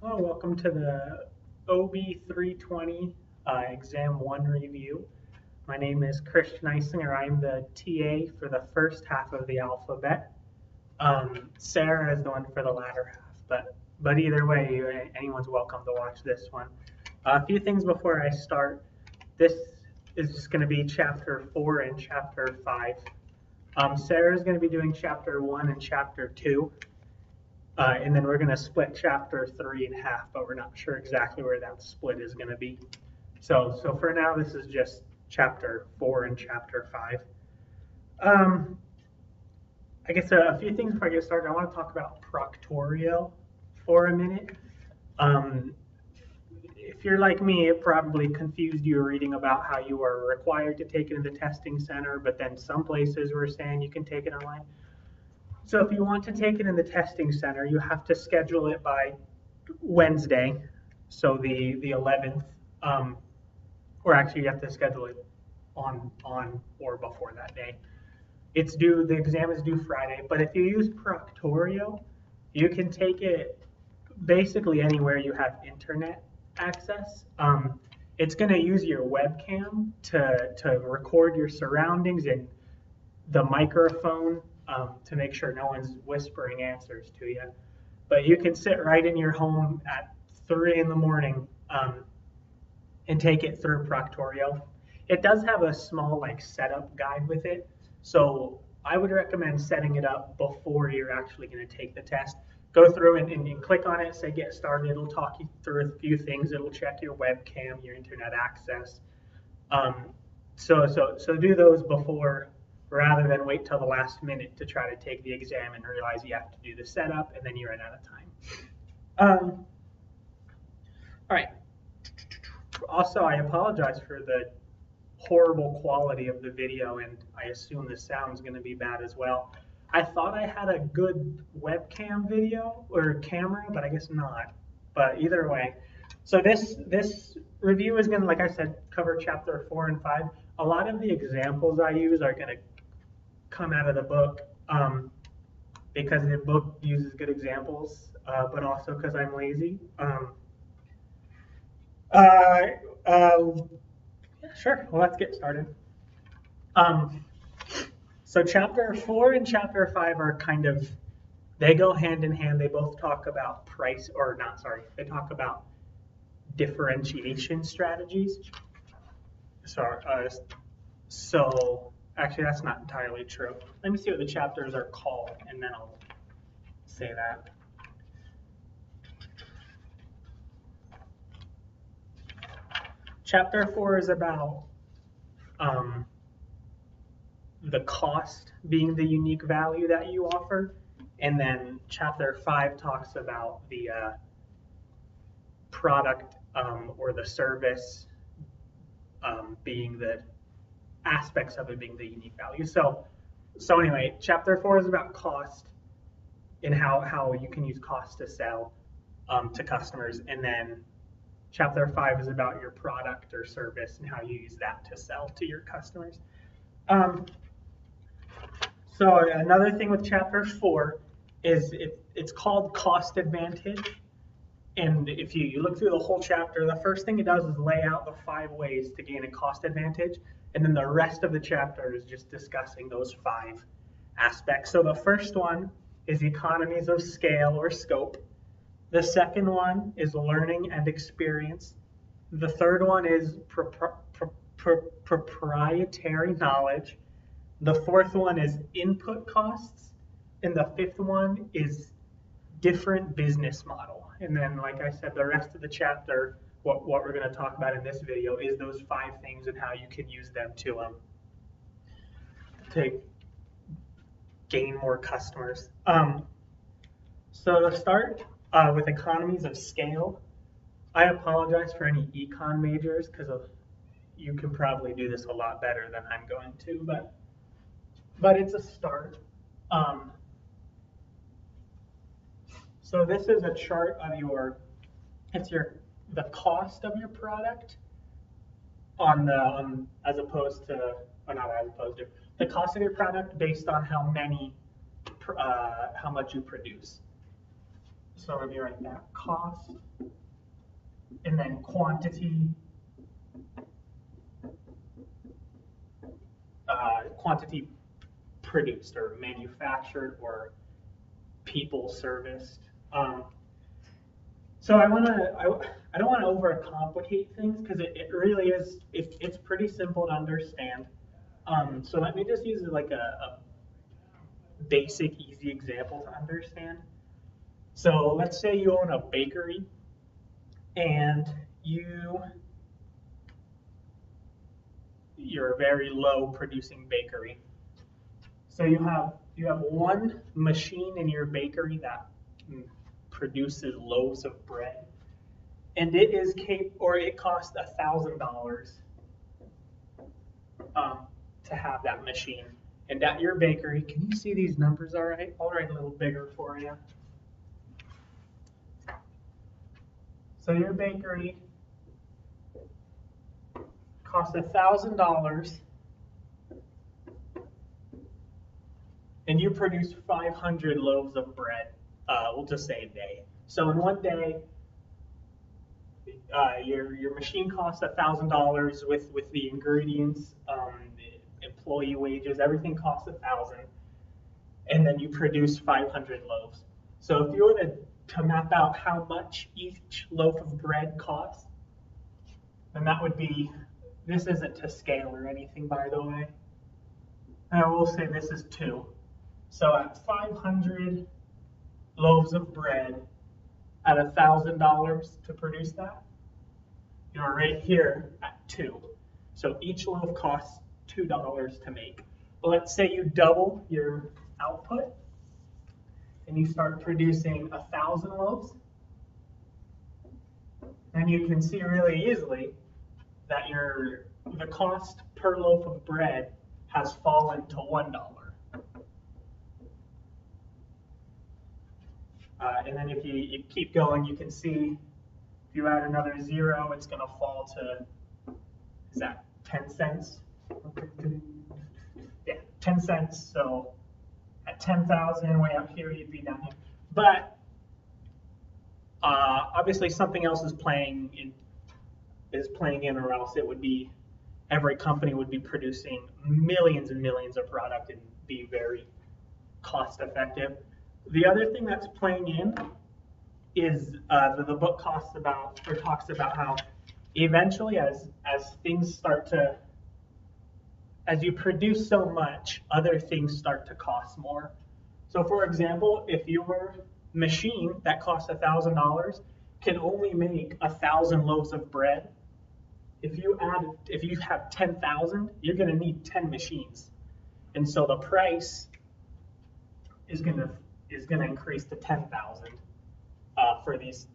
Hello, welcome to the OB 320 Exam 1 review. My name is Christian Eisinger. I'm the TA for the first half of the alphabet. Sarah is the one for the latter half, but either way, anyone's welcome to watch this one. A few things before I start. This is just going to be Chapter 4 and Chapter 5. Sarah is going to be doing Chapter 1 and Chapter 2. And then we're going to split chapter 3 in half, but we're not sure exactly where that split is going to be. So for now, this is just chapter 4 and chapter 5. I guess a few things before I get started. I want to talk about Proctorio for a minute. If you're like me, it probably confused you reading about how you are required to take it in the testing center, but then some places were saying you can take it online. So if you want to take it in the testing center, you have to schedule it by Wednesday, so the 11th, or actually you have to schedule it on or before that day. It's due. The exam is due Friday, but if you use Proctorio, you can take it basically anywhere you have internet access. It's going to use your webcam to record your surroundings and the microphone to make sure no one's whispering answers to you. But you can sit right in your home at 3 in the morning and take it through Proctorio. It does have a small like setup guide with it, so I would recommend setting it up before you're actually going to take the test. Go through and click on it, say get started. It'll talk you through a few things. It'll check your webcam, your internet access. So do those before rather than wait till the last minute to try to take the exam and realize you have to do the setup and then you run out of time. All right. Also, I apologize for the horrible quality of the video, and I assume the sound's going to be bad as well. I thought I had a good webcam video or camera, but I guess not. But either way, so this review is going to, like I said, cover chapter 4 and 5. A lot of the examples I use are going to come out of the book because the book uses good examples, but also because I'm lazy. Sure, well, let's get started. So chapter 4 and chapter 5 are kind of, they go hand in hand. They both talk about price, or not, sorry, they talk about differentiation strategies. So actually, that's not entirely true. Let me see what the chapters are called, and then I'll say that. Chapter 4 is about the cost being the unique value that you offer. And then chapter 5 talks about the product or the service being the aspects of it being the unique value. So anyway, chapter 4 is about cost and how you can use cost to sell to customers. And then chapter 5 is about your product or service and how you use that to sell to your customers. So another thing with chapter 4 is it's called cost advantage. And if you look through the whole chapter, the first thing it does is lay out the 5 ways to gain a cost advantage. And then the rest of the chapter is just discussing those 5 aspects. So the first one is economies of scale or scope. The second one is learning and experience. The third one is proprietary knowledge. The fourth one is input costs. And the fifth one is different business model. And then, like I said, the rest of the chapter, what we're going to talk about in this video is those 5 things and how you can use them to gain more customers. So to start with economies of scale, I apologize for any econ majors because you can probably do this a lot better than I'm going to, but it's a start. So this is a chart of the cost of your product as opposed to, or not as opposed to, the cost of your product based on how much you produce. So let me write that, cost, and then quantity, quantity produced or manufactured or people serviced. So I don't want to overcomplicate things because it really is, it's pretty simple to understand. So let me just use like a basic, easy example to understand. So let's say you own a bakery and you're a very low producing bakery. So you have one machine in your bakery that produces loaves of bread, and it costs $1,000 to have that machine. And at your bakery, can you see these numbers all right? I'll write a little bigger for you. So your bakery costs $1,000, and you produce 500 loaves of bread. We'll just say a day. So in one day, your machine costs $1,000 with the ingredients, the employee wages, everything costs $1,000, and then you produce 500 loaves. So if you were to map out how much each loaf of bread costs, then that would be, this isn't to scale or anything, by the way. And I will say this is 2. So at 500 loaves of bread at $1,000 to produce that, you're right here at 2. So each loaf costs $2 to make. But let's say you double your output and you start producing 1,000 loaves. And you can see really easily that the cost per loaf of bread has fallen to $1. And then if you keep going, you can see if you add another 0, it's going to fall to, is that 10 cents? Yeah, 10 cents. So at 10,000, way up here, you'd be down here. But obviously something else is playing in, or else it would be, every company would be producing millions and millions of product and be very cost effective. The other thing that's playing in is the book talks about how eventually as things start to, as you produce so much, other things start to cost more. So for example, if your machine that costs $1,000 can only make 1,000 loaves of bread, if you have 10,000, you're going to need 10 machines, and so the price is going to increase to 10,000 for these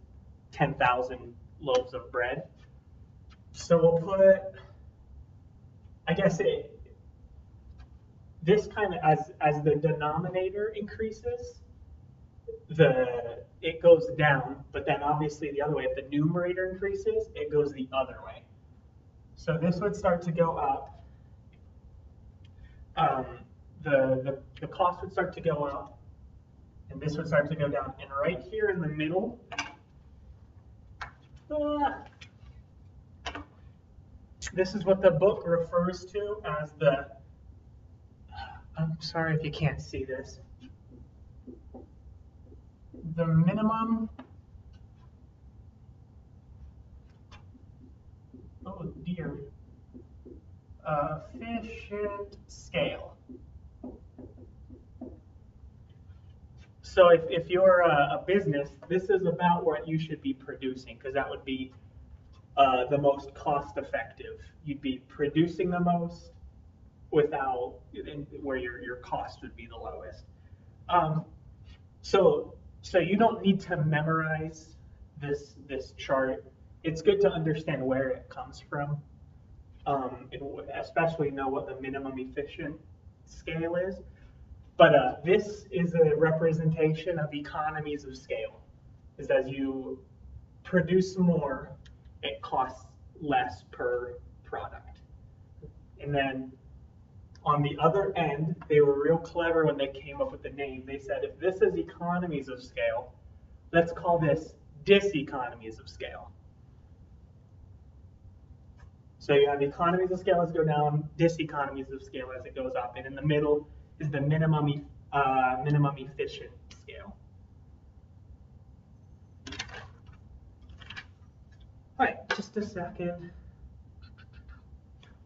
10,000 loaves of bread. So we'll put, I guess this kind of, as the denominator increases, it goes down, but then obviously the other way, if the numerator increases, it goes the other way. So this would start to go up. The cost would start to go up, and this would start to go down. And right here in the middle, this is what the book refers to as the, I'm sorry if you can't see this, the minimum, oh dear, efficient scale. So if you're a business, this is about what you should be producing, because that would be the most cost effective. You'd be producing the most without, where your cost would be the lowest. So you don't need to memorize this chart. It's good to understand where it comes from, and especially know what the minimum efficient scale is. But this is a representation of economies of scale. Is as you produce more, it costs less per product. And then on the other end, they were real clever when they came up with the name. They said, if this is economies of scale, let's call this diseconomies of scale. So you have economies of scale as go down, diseconomies of scale as it goes up, and in the middle is the minimum efficient scale. All right, just a second.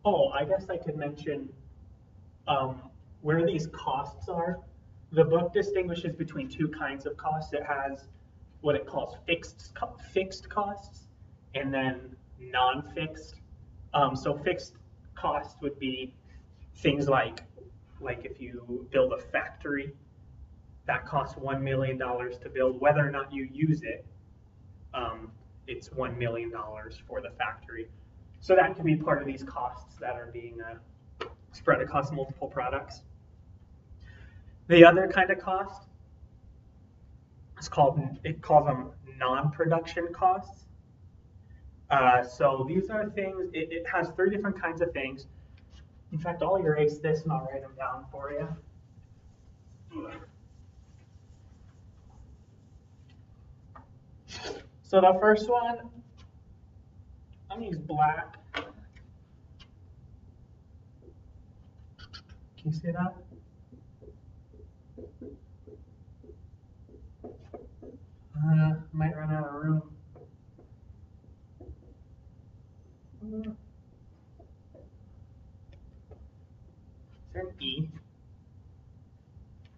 Oh, I guess I could mention where these costs are. The book distinguishes between two kinds of costs. It has what it calls fixed costs and then non-fixed. So fixed costs would be things like if you build a factory, that costs $1 million to build. Whether or not you use it, it's $1 million for the factory. So that can be part of these costs that are being spread across multiple products. The other kind of cost is calls them non-production costs. So these are things, it has 3 different kinds of things. In fact, I'll erase this and I'll write them down for you. So the first one, I'm going to use black. Can you see that? Might run out of room. Is there an E?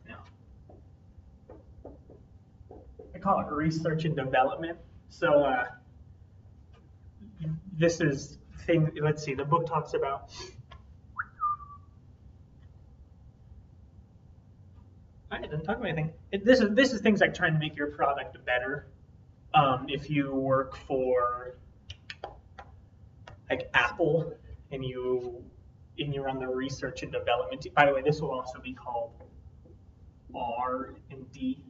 No. I call it research and development. So this is thing. Let's see. The book talks about. I didn't talk about anything. This is things like trying to make your product better. If you work for like Apple and you run the research and development. By the way, this will also be called R&D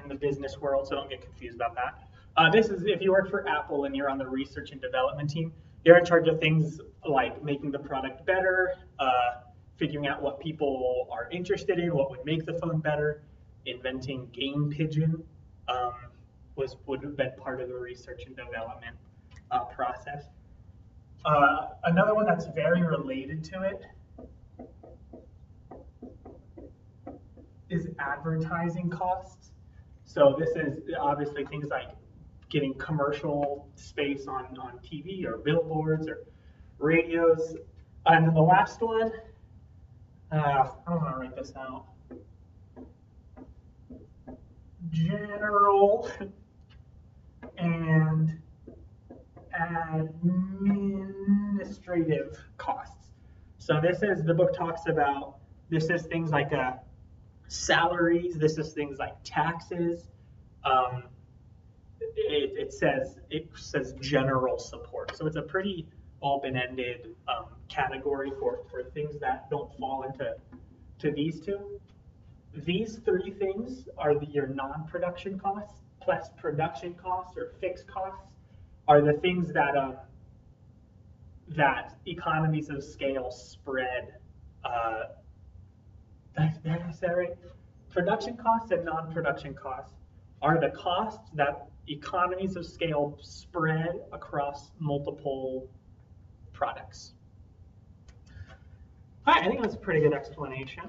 in the business world, so don't get confused about that. This is if you work for Apple and you're on the research and development team, you're in charge of things like making the product better, figuring out what people are interested in, what would make the phone better. Inventing Game Pigeon would have been part of the research and development process. Another one that's very related to it is advertising costs. So this is obviously things like getting commercial space on TV or billboards or radios. And then the last one, I don't want to write this out. General and administrative costs. So the book talks about, this is things like salaries, this is things like taxes. It says general support. So it's a pretty open-ended category for things that don't fall into these two. These 3 things are your non-production costs, plus production costs or fixed costs are the things that that economies of scale spread. Did I say that right? Production costs and non-production costs are the costs that economies of scale spread across multiple products. All right, I think that's a pretty good explanation.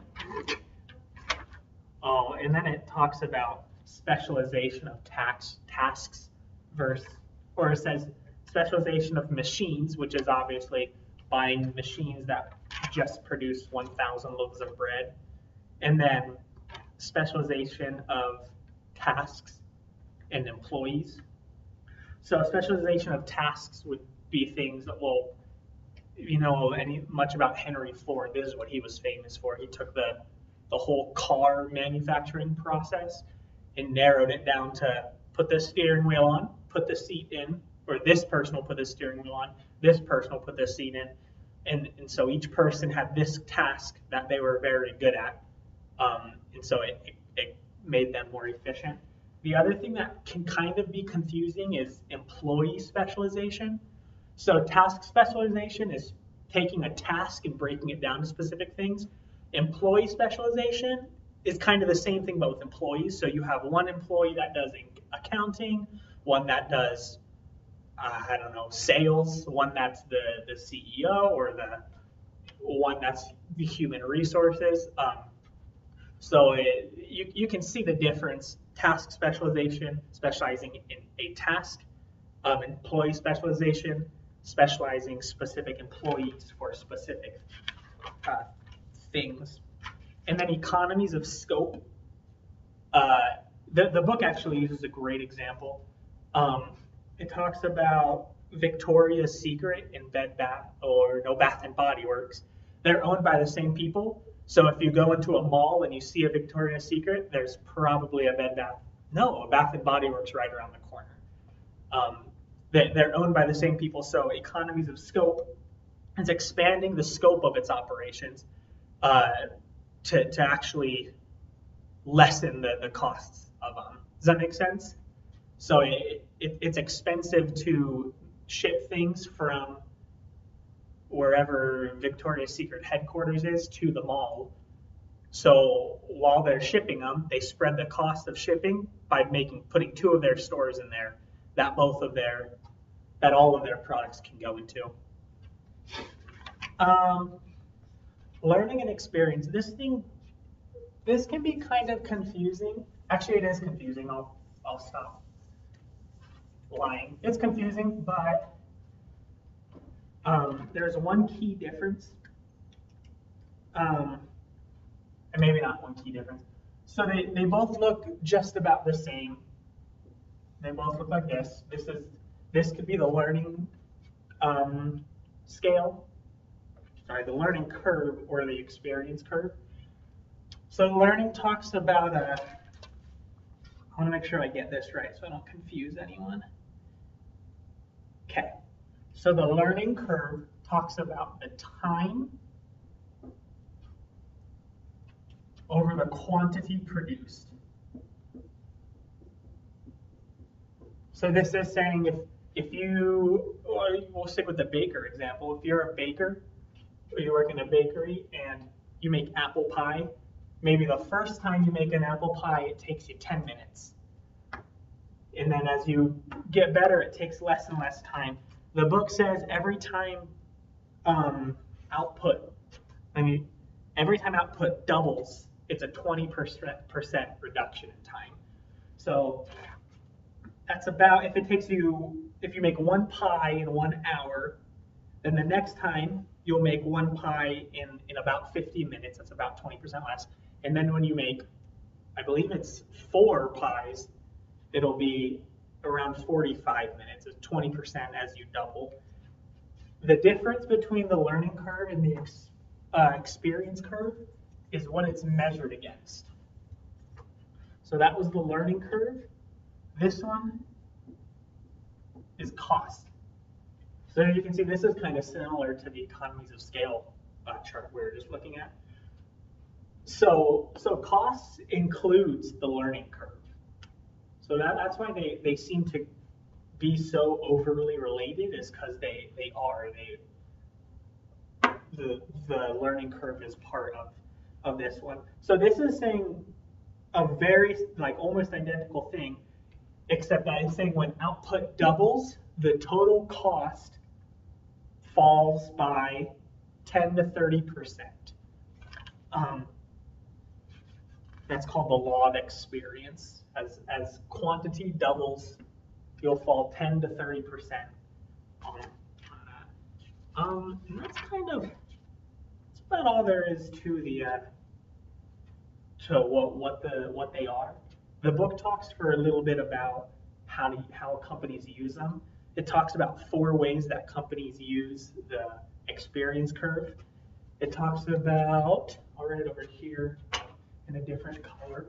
Oh, and then it talks about specialization of tasks versus, or it says specialization of machines, which is obviously buying machines that just produce 1,000 loaves of bread, and then specialization of tasks and employees. So specialization of tasks would be things that, well, you know, much about Henry Ford. This is what he was famous for. He took the whole car manufacturing process and narrowed it down to put the steering wheel on, put the seat in, or this person will put the steering wheel on, this person will put the seat in. And so each person had this task that they were very good at. And so it made them more efficient. The other thing that can kind of be confusing is employee specialization. So task specialization is taking a task and breaking it down to specific things. Employee specialization is kind of the same thing, but with employees. So you have one employee that does accounting, one that does, I don't know, sales, one that's the CEO, or the one that's the human resources. So you can see the difference: task specialization, specializing in a task; employee specialization, specializing specific employees for specific uh, things. And then economies of scope. The book actually uses a great example. It talks about Victoria's Secret and Bed Bath, or no, Bath and Body Works. They're owned by the same people. So if you go into a mall and you see a Victoria's Secret, there's probably a Bed Bath. No, a Bath and Body Works right around the corner. They're owned by the same people. So economies of scope is expanding the scope of its operations to actually lessen the costs of them. Does that make sense? So it's expensive to ship things from wherever Victoria's Secret headquarters is to the mall. So while they're shipping them, they spread the cost of shipping by putting two of their stores in there that all of their products can go into. Learning and experience. This can be kind of confusing. Actually, it is confusing. I'll stop lying. It's confusing, but there's one key difference. And maybe not one key difference. So they both look just about the same. They both look like this. This could be the learning scale. Sorry, the learning curve or the experience curve. So learning talks about I want to make sure I get this right so I don't confuse anyone. Okay, so the learning curve talks about the time over the quantity produced. So this is saying if you, or we'll stick with the baker example, if you're a baker, or you work in a bakery and you make apple pie, maybe the first time you make an apple pie, it takes you 10 minutes. And then as you get better, it takes less and less time. The book says every time output doubles, it's a 20% reduction in time. So that's about, if you make one pie in 1 hour, then the next time you'll make one pie in about 50 minutes. That's about 20% less. And then when you make, I believe it's 4 pies, it'll be around 45 minutes. It's 20% as you double. The difference between the learning curve and the experience curve is what it's measured against. So that was the learning curve. This one is cost. So you can see this is kind of similar to the economies of scale chart we were just looking at. So costs includes the learning curve. So that's why they seem to be so overly related, is because they are. The learning curve is part of this one. So this is saying a very almost identical thing, except that it's saying when output doubles, the total cost falls by 10 to 30%. That's called the law of experience. As quantity doubles, you'll fall 10 to 30% on that. And that's about all there is to the what they are. The book talks for a little bit about how companies use them. It talks about 4 ways that companies use the experience curve. It talks about, I'll write it over here in a different color.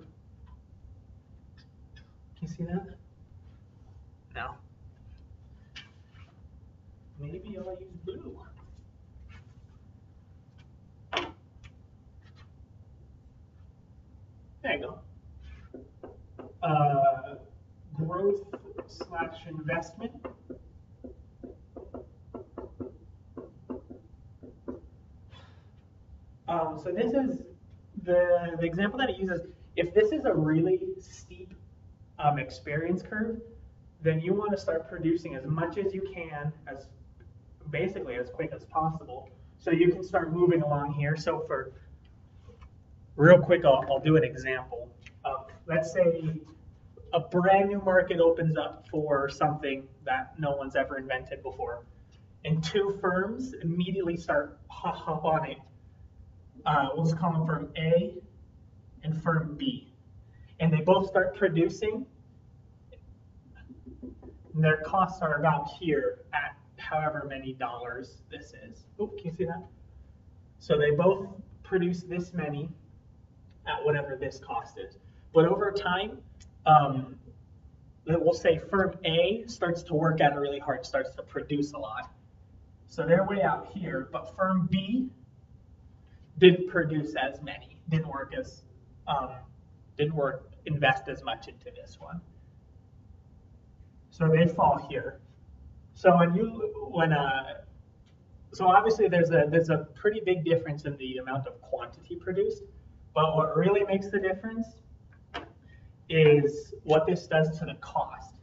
Can you see that? No. Maybe I'll use blue. There you go. Growth/investment. So this is the example that it uses, if this is a really steep experience curve, then you want to start producing as much as you can, as basically as quick as possible, so you can start moving along here. So for real quick, I'll do an example. Let's say a brand new market opens up for something that no one's ever invented before, and two firms immediately start hop on it. We'll just call them firm A and firm B, and they both start producing. And their costs are about here at however many dollars this is. Oh, can you see that? So they both produce this many at whatever this cost is. But over time, we'll say firm A starts to work at it really hard, starts to produce a lot. So they're way out here, but firm B didn't produce as many, didn't invest as much into this one. So they fall here. So so obviously there's a pretty big difference in the amount of quantity produced, but what really makes the difference is what this does to the cost.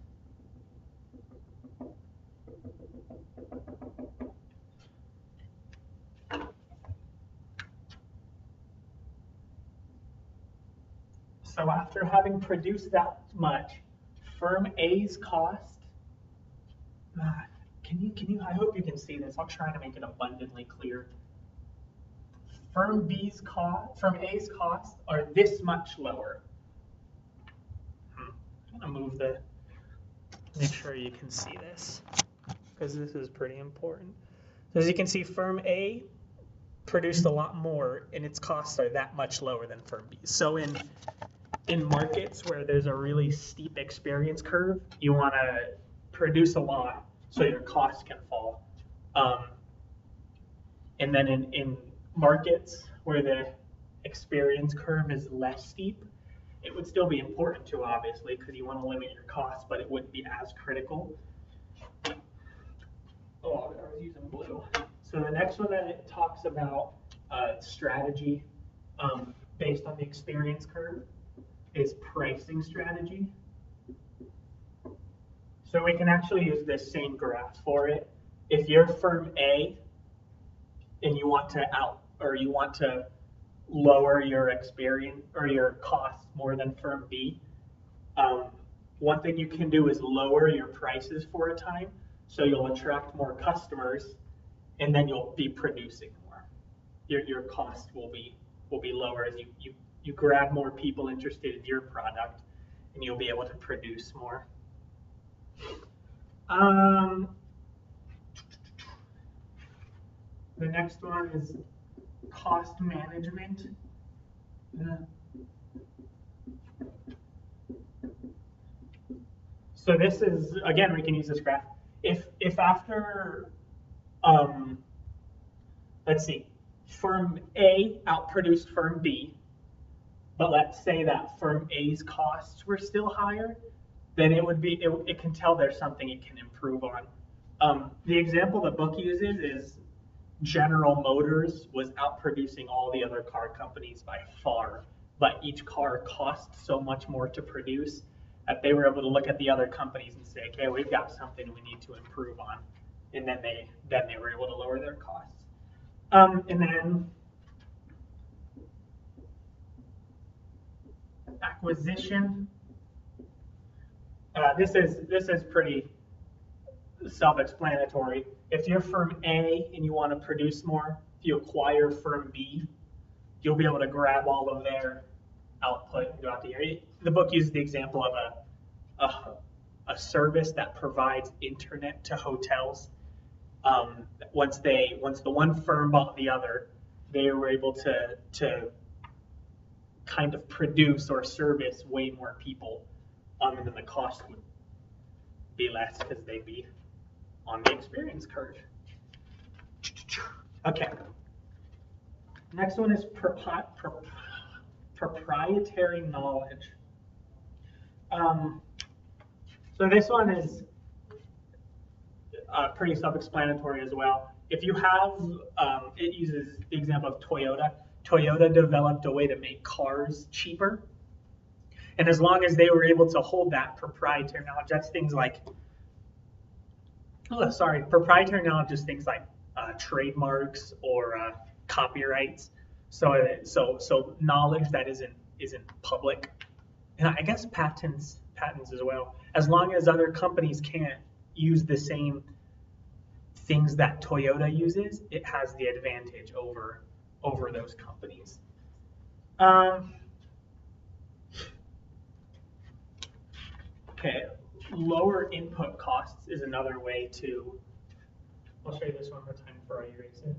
So after having produced that much, firm A's cost, I hope you can see this. I'll try to make it abundantly clear. Firm A's costs are this much lower. I'm gonna make sure you can see this, because this is pretty important. So as you can see, firm A produced a lot more, and its costs are that much lower than firm B. So in markets where there's a really steep experience curve, you want to produce a lot so your costs can fall. And then in markets where the experience curve is less steep, it would still be important to, obviously, because you want to limit your costs, but it wouldn't be as critical. Oh, I was using blue. So the next one that it talks about strategy based on the experience curve is pricing strategy. So we can actually use this same graph for it. If you're firm A and you want to lower your experience or your costs more than firm B, one thing you can do is lower your prices for a time, so you'll attract more customers, and then you'll be producing more. Your cost will be lower as you grab more people interested in your product, and you'll be able to produce more. The next one is cost management. So this is, again, we can use this graph. If after, let's see, firm A outproduced firm B, but let's say that firm A's costs were still higher, then it can tell there's something it can improve on. The example the book uses is General Motors was outproducing all the other car companies by far, but each car cost so much more to produce that they were able to look at the other companies and say, okay, we've got something we need to improve on, and then they were able to lower their costs. And then acquisition. This is pretty self-explanatory. If you're firm A and you want to produce more, if you acquire firm B, you'll be able to grab all of their output and go out the area. The book uses the example of a service that provides internet to hotels. Once the one firm bought the other, they were able to kind of produce or service way more people, and then the cost would be less because they'd be on the experience curve. Okay. Next one is proprietary knowledge. So this one is pretty self-explanatory as well. If you have, it uses the example of Toyota. Toyota developed a way to make cars cheaper. And as long as they were able to hold that proprietary knowledge, that's things like, proprietary knowledge is things like trademarks or copyrights. So knowledge that isn't public, and I guess patents as well. As long as other companies can't use the same things that Toyota uses, it has the advantage over those companies. Okay, lower input costs is another way to. I'll show you this one more time before I erase it.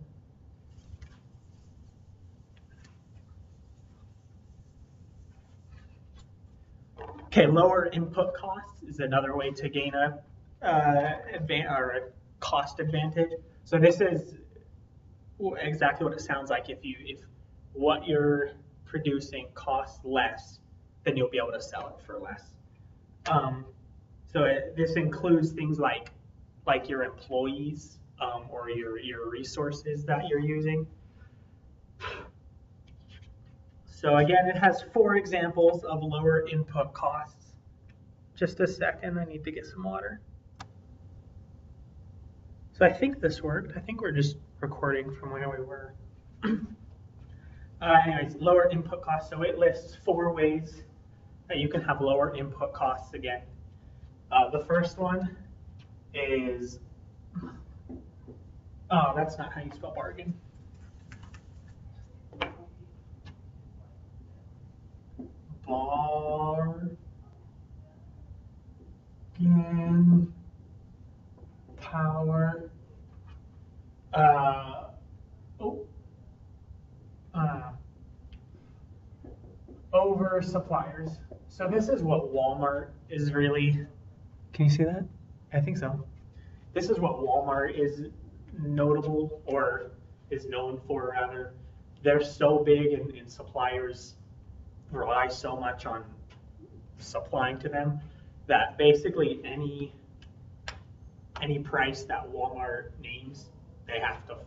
Okay, lower input costs is another way to gain a cost advantage. So this is exactly what it sounds like. If what you're producing costs less, then you'll be able to sell it for less. This includes things like your employees or your resources that you're using. So again, it has 4 examples of lower input costs. Just a second, I need to get some water. So I think this worked. I think we're just recording from where we were. Anyways, lower input costs. So it lists 4 ways that you can have lower input costs again. The first one is, oh, that's not how you spell bargain. Bargain power. Over suppliers. So this is what Walmart is really. Can you see that? I think so. This is what Walmart is notable, or is known for rather. They're so big, and suppliers rely so much on supplying to them that basically any price that Walmart names, they have to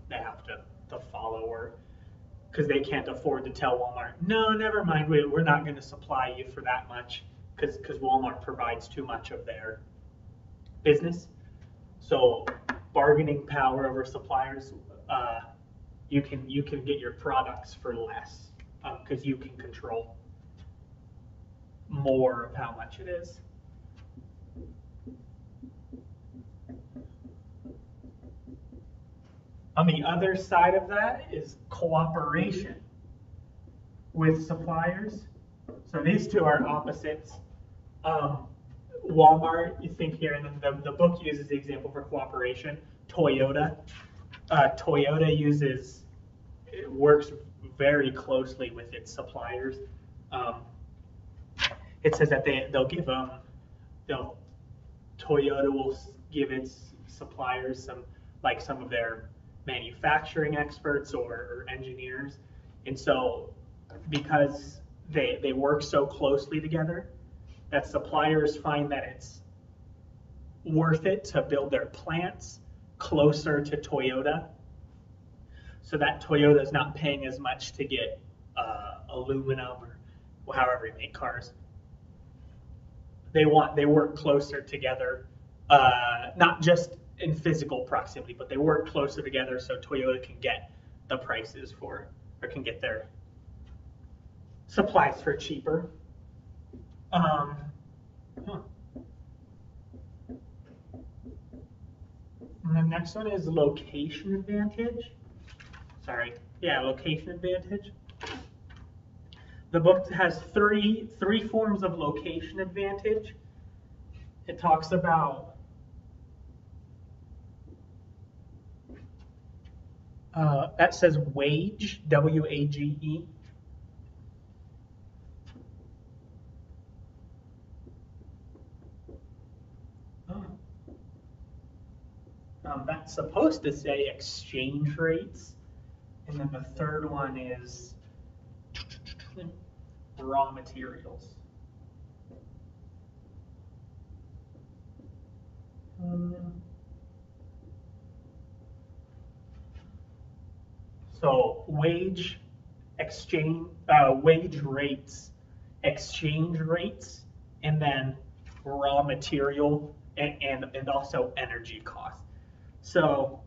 follow, or because they can't afford to tell Walmart, no, never mind, we're not going to supply you for that much, because Walmart provides too much of their business. So bargaining power over suppliers, you can get your products for less because you can control more of how much it is. On the other side of that is cooperation with suppliers. So these two are opposites. Walmart, you think here, and then the book uses the example for cooperation. Toyota works very closely with its suppliers. It says that Toyota will give its suppliers some of their manufacturing experts or engineers, and so because they work so closely together, that suppliers find that it's worth it to build their plants closer to Toyota, so that Toyota is not paying as much to get aluminum or however you make cars. They work closer together, not just in physical proximity, but they work closer together so Toyota can get the prices or can get their supplies for cheaper. And the next one is location advantage. Location advantage. The book has three forms of location advantage. It talks about that says wage, W-A-G-E. That's supposed to say exchange rates. And then the third one is raw materials. So wage wage rates, exchange rates, and then raw material and also energy costs. So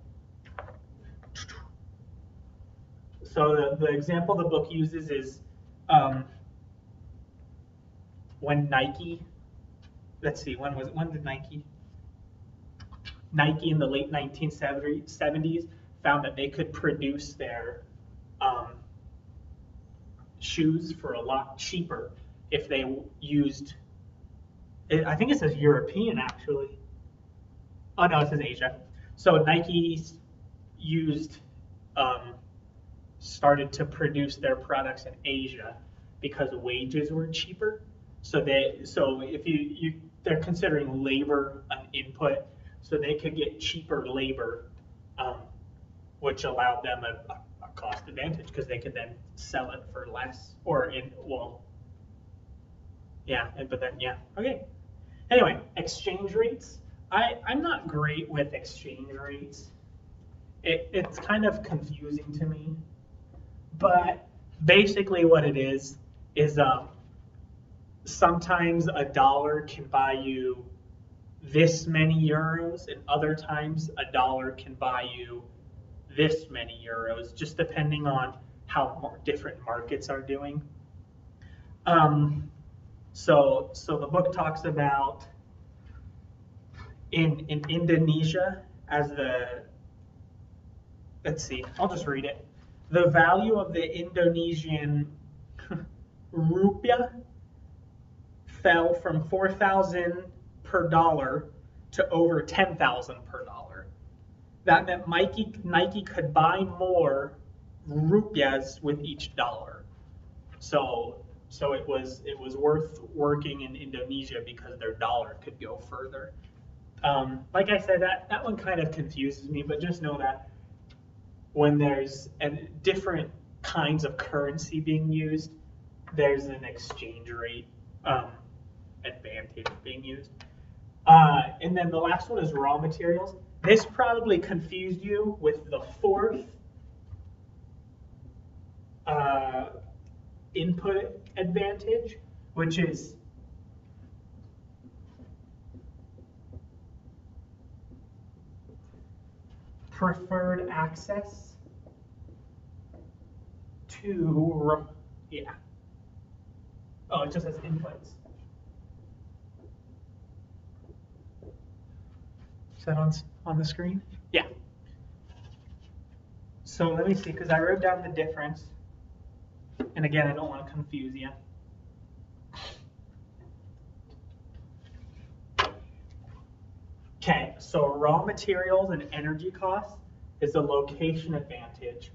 the example the book uses is when Nike, let's see, when did Nike in the late 1970s found that they could produce their shoes for a lot cheaper if they used, I think it says European actually. Oh no, it says Asia. So Nike used, started to produce their products in Asia because wages were cheaper. So if they're considering labor an input, so they could get cheaper labor, which allowed them a cost advantage because they could then sell it for less okay. Anyway, exchange rates. I'm not great with exchange rates. It's kind of confusing to me, but basically what it is sometimes a dollar can buy you this many euros, and other times a dollar can buy you this many euros, just depending on how different markets are doing. So the book talks about in Indonesia as let's see, I'll just read it. The value of the Indonesian rupiah fell from 4,000 per dollar to over 10,000 per dollar. That meant Nike could buy more rupiahs with each dollar. So it was worth working in Indonesia because their dollar could go further. Like I said, that one kind of confuses me, but just know that when there's different kinds of currency being used, there's an exchange rate advantage being used. And then the last one is raw materials. This probably confused you with the fourth input advantage, which is preferred access to, oh, it just says inputs. Is that on the screen? Yeah. So let me see, because I wrote down the difference. And again, I don't want to confuse you. Okay, so raw materials and energy costs is a location advantage.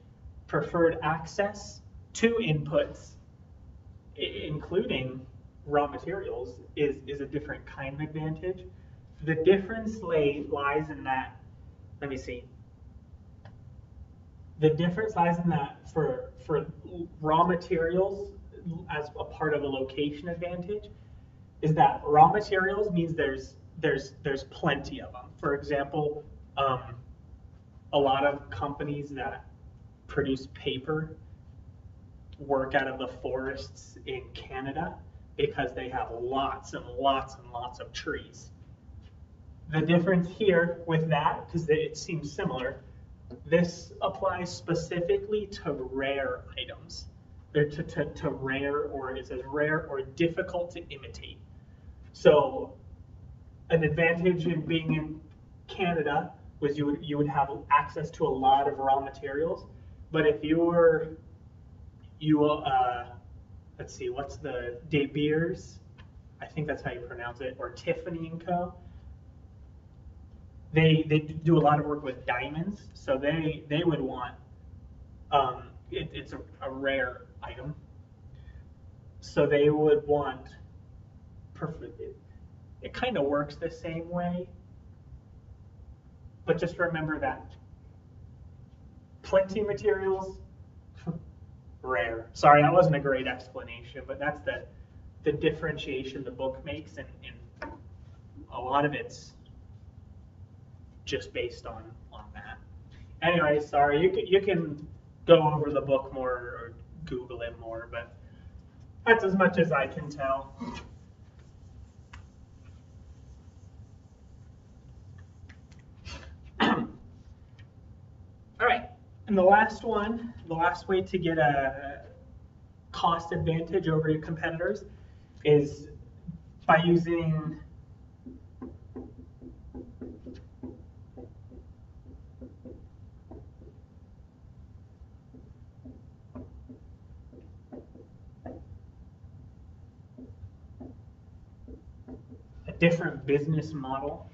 Preferred access to inputs, including raw materials, is a different kind of advantage. The difference lies in that, let me see. The difference lies in that for raw materials as a part of a location advantage is that raw materials means there's plenty of them. For example, a lot of companies that produce paper work out of the forests in Canada because they have lots and lots and lots of trees. The difference here with that, because it seems similar, this applies specifically to rare items. They're to rare, or it says rare or difficult to imitate. So an advantage in being in Canada was you would have access to a lot of raw materials. But if let's see, what's the De Beers? I think that's how you pronounce it, or Tiffany & Co. They do a lot of work with diamonds, so they would want, it's a rare item, so they would want, it kind of works the same way, but just remember that plenty materials, rare. Sorry, that wasn't a great explanation, but that's the differentiation the book makes, and a lot of it's just based on that. Anyway, sorry, you can go over the book more, or Google it more, but that's as much as I can tell. All right, and the last way to get a cost advantage over your competitors is by using a different business model.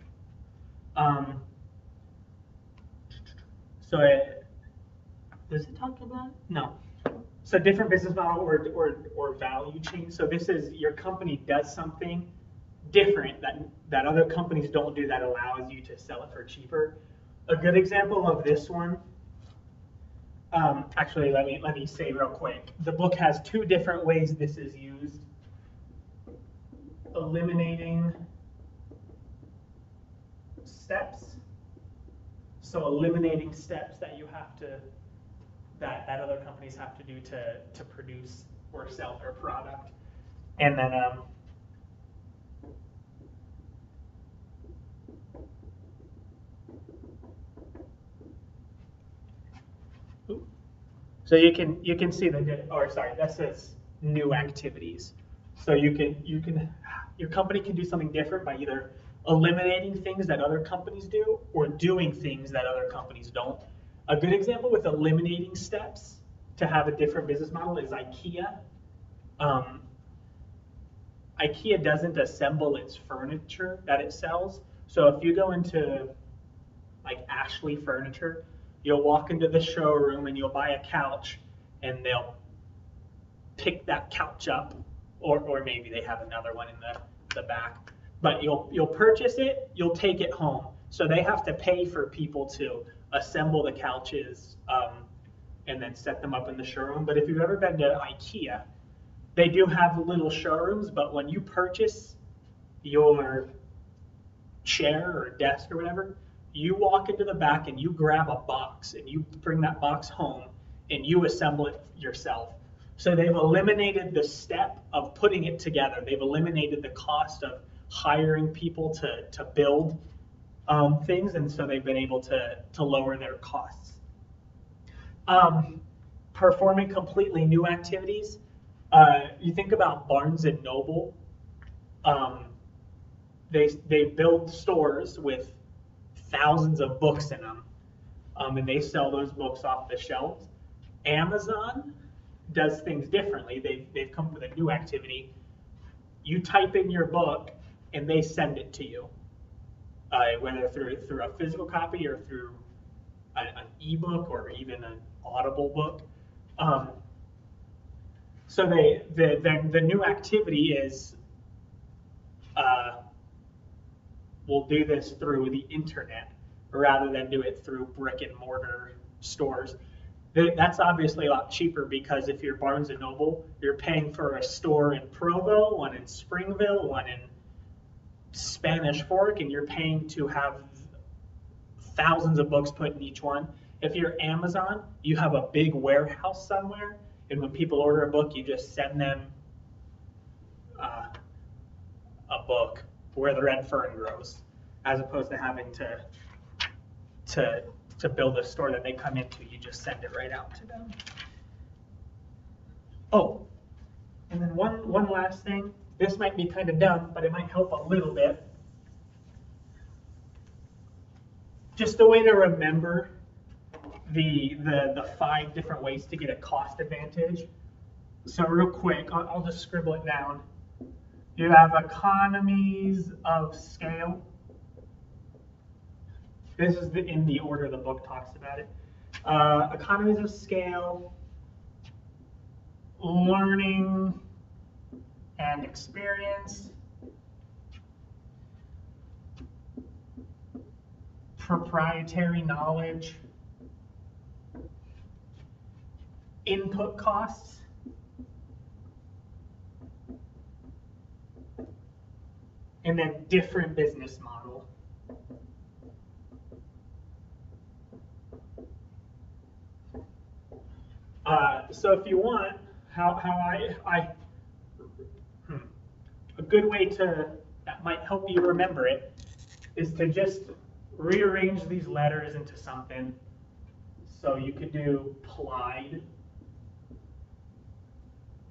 Does it talk about it? No. So different business model or value chain. So this is your company does something different that other companies don't do that allows you to sell it for cheaper. A good example of this one, actually let me say real quick. The book has two different ways this is used. Eliminating steps. So eliminating steps that you have to that other companies have to do to produce or sell their product. And then so you can see that says new activities. So you can your company can do something different by either eliminating things that other companies do or doing things that other companies don't. A good example with eliminating steps to have a different business model is IKEA. IKEA doesn't assemble its furniture that it sells. So if you go into like Ashley Furniture, you'll walk into the showroom and you'll buy a couch and they'll pick that couch up, or maybe they have another one in the back. But you'll purchase it, you'll take it home. So they have to pay for people to assemble the couches and then set them up in the showroom. But if you've ever been to IKEA, they do have little showrooms, but when you purchase your chair or desk or whatever, you walk into the back and you grab a box and you bring that box home and you assemble it yourself. So they've eliminated the step of putting it together. They've eliminated the cost of hiring people to build things, and so they've been able to lower their costs. Performing completely new activities. You think about Barnes and Noble. They build stores with thousands of books in them, and they sell those books off the shelves. Amazon does things differently. They've come up with a new activity. You type in your book, and they send it to you, whether through a physical copy or through an ebook or even an Audible book. So the new activity is we'll do this through the internet rather than do it through brick and mortar stores. That's obviously a lot cheaper because if you're Barnes and Noble, you're paying for a store in Provo, one in Springville, one in Spanish Fork, and you're paying to have thousands of books put in each one. If you're Amazon, you have a big warehouse somewhere, and when people order a book, you just send them a book where the red fern grows, as opposed to having to build a store that they come into. You just send it right out to them. Oh, and then one last thing. This might be kind of dumb, but it might help a little bit. Just a way to remember the 5 different ways to get a cost advantage. So real quick, I'll just scribble it down. You have economies of scale. This is in the order the book talks about it. Economies of scale, learning and experience, proprietary knowledge, input costs, and then different business model. So if you want, a good way that might help you remember it is to just rearrange these letters into something. So you could do applied,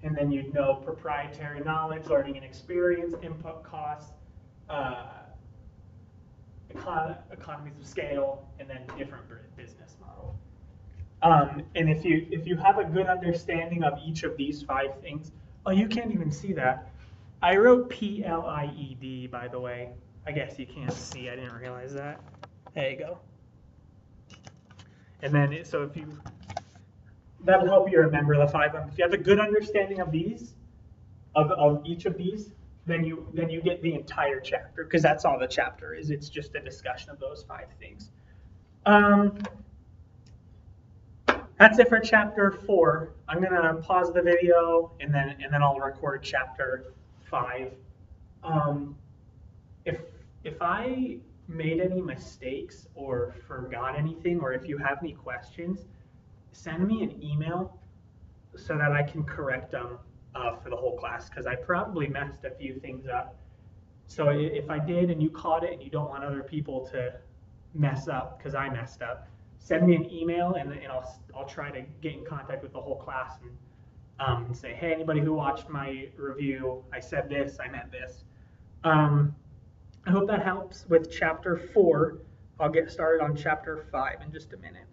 and then you'd know proprietary knowledge, learning and experience, input costs, economies of scale, and then different business model. And if you have a good understanding of each of these 5 things, oh, you can't even see that. I wrote PLIED, by the way. I guess you can't see. I didn't realize that. There you go. And then, so that'll help you remember the 5 of them. If you have a good understanding of these, of each of these, then you get the entire chapter, because that's all the chapter is. It's just a discussion of those 5 things. That's it for chapter 4. I'm gonna pause the video and then I'll record chapter 5. If I made any mistakes or forgot anything, or if you have any questions, send me an email so that I can correct them for the whole class, because I probably messed a few things up. So if I did and you caught it and you don't want other people to mess up because I messed up, send me an email and I'll try to get in contact with the whole class and say, hey, anybody who watched my review, I said this, I meant this. I hope that helps with chapter 4. I'll get started on chapter 5 in just a minute.